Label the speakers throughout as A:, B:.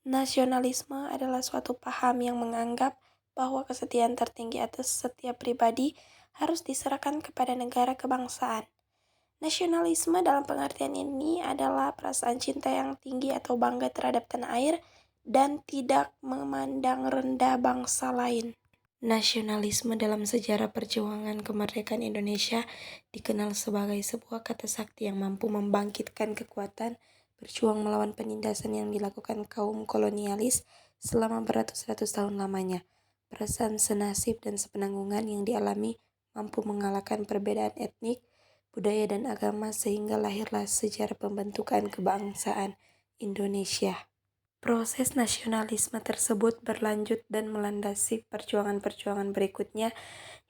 A: Nasionalisme adalah suatu paham yang menganggap bahwa kesetiaan tertinggi atas setiap pribadi harus diserahkan kepada negara kebangsaan. Nasionalisme dalam pengertian ini adalah perasaan cinta yang tinggi atau bangga terhadap tanah air dan tidak memandang rendah bangsa lain. Nasionalisme dalam sejarah perjuangan kemerdekaan Indonesia dikenal sebagai sebuah kata sakti yang mampu membangkitkan kekuatan berjuang melawan penindasan yang dilakukan kaum kolonialis selama beratus-ratus tahun lamanya. Perasaan senasib dan sepenanggungan yang dialami mampu mengalahkan perbedaan etnik, budaya, dan agama sehingga lahirlah sejarah pembentukan kebangsaan Indonesia. Proses nasionalisme tersebut berlanjut dan melandasi perjuangan-perjuangan berikutnya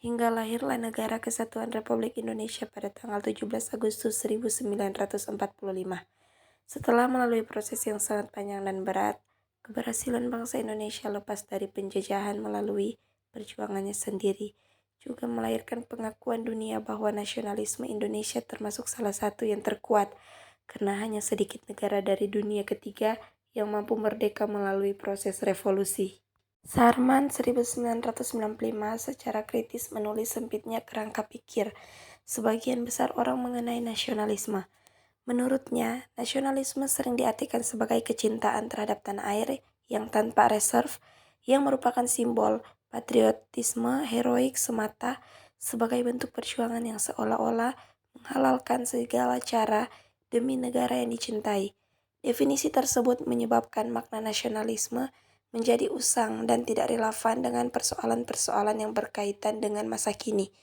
A: hingga lahirlah Negara Kesatuan Republik Indonesia pada tanggal 17 Agustus 1945. Setelah melalui proses yang sangat panjang dan berat, keberhasilan bangsa Indonesia lepas dari penjajahan melalui perjuangannya sendiri juga melahirkan pengakuan dunia bahwa nasionalisme Indonesia termasuk salah satu yang terkuat, karena hanya sedikit negara dari dunia ketiga yang mampu merdeka melalui proses revolusi. Sarman 1995 secara kritis menulis sempitnya kerangka pikir sebagian besar orang mengenai nasionalisme. Menurutnya, nasionalisme sering diartikan sebagai kecintaan terhadap tanah air yang tanpa reserve, yang merupakan simbol patriotisme heroik semata sebagai bentuk perjuangan yang seolah-olah menghalalkan segala cara demi negara yang dicintai. Definisi tersebut menyebabkan makna nasionalisme menjadi usang dan tidak relevan dengan persoalan-persoalan yang berkaitan dengan masa kini,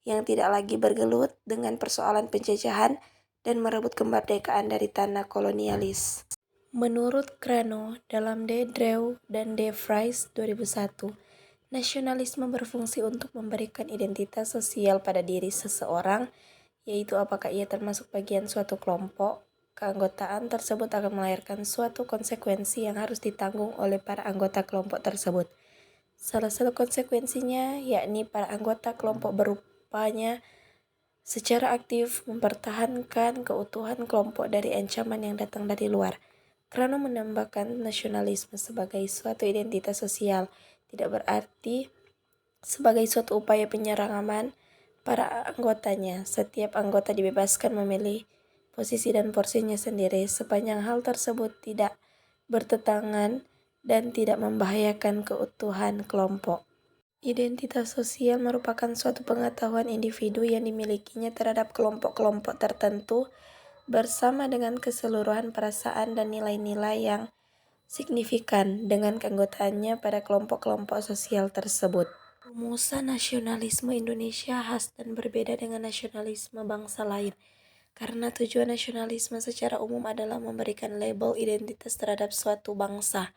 A: yang tidak lagi bergelut dengan persoalan penjajahan dan merebut kemerdekaan dari tanah kolonialis. Menurut Krano dalam De Dreeuw dan De Vries 2001, nasionalisme berfungsi untuk memberikan identitas sosial pada diri seseorang, yaitu apakah ia termasuk bagian suatu kelompok. Keanggotaan tersebut akan melahirkan suatu konsekuensi yang harus ditanggung oleh para anggota kelompok tersebut. Salah satu konsekuensinya yakni para anggota kelompok berupaya secara aktif mempertahankan keutuhan kelompok dari ancaman yang datang dari luar. Krano menambahkan nasionalisme sebagai suatu identitas sosial tidak berarti sebagai suatu upaya penyerangan para anggotanya. Setiap anggota dibebaskan memilih posisi dan porsinya sendiri sepanjang hal tersebut tidak bertentangan dan tidak membahayakan keutuhan kelompok. Identitas sosial merupakan suatu pengetahuan individu yang dimilikinya terhadap kelompok-kelompok tertentu bersama dengan keseluruhan perasaan dan nilai-nilai yang signifikan dengan keanggotaannya pada kelompok-kelompok sosial tersebut. Rumusan nasionalisme Indonesia khas dan berbeda dengan nasionalisme bangsa lain, karena tujuan nasionalisme secara umum adalah memberikan label identitas terhadap suatu bangsa.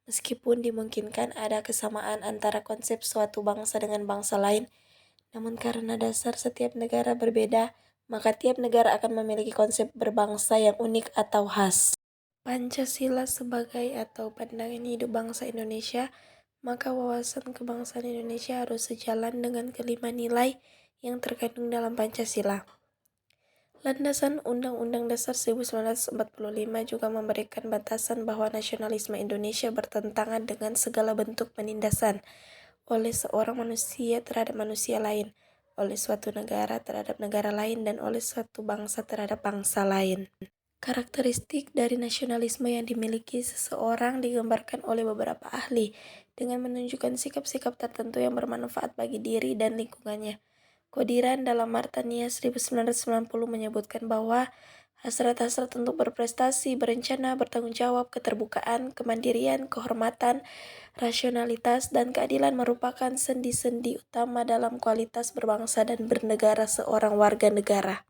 A: Meskipun dimungkinkan ada kesamaan antara konsep suatu bangsa dengan bangsa lain, namun karena dasar setiap negara berbeda, maka tiap negara akan memiliki konsep berbangsa yang unik atau khas. Pancasila sebagai atau pandangan hidup bangsa Indonesia, maka wawasan kebangsaan Indonesia harus sejalan dengan kelima nilai yang terkandung dalam Pancasila. Landasan Undang-Undang Dasar 1945 juga memberikan batasan bahwa nasionalisme Indonesia bertentangan dengan segala bentuk penindasan oleh seorang manusia terhadap manusia lain, oleh suatu negara terhadap negara lain, dan oleh suatu bangsa terhadap bangsa lain. Karakteristik dari nasionalisme yang dimiliki seseorang digambarkan oleh beberapa ahli dengan menunjukkan sikap-sikap tertentu yang bermanfaat bagi diri dan lingkungannya. Kodiran dalam Martania 1990 menyebutkan bahwa hasrat-hasrat untuk berprestasi, berencana, bertanggung jawab, keterbukaan, kemandirian, kehormatan, rasionalitas, dan keadilan merupakan sendi-sendi utama dalam kualitas berbangsa dan bernegara seorang warga negara.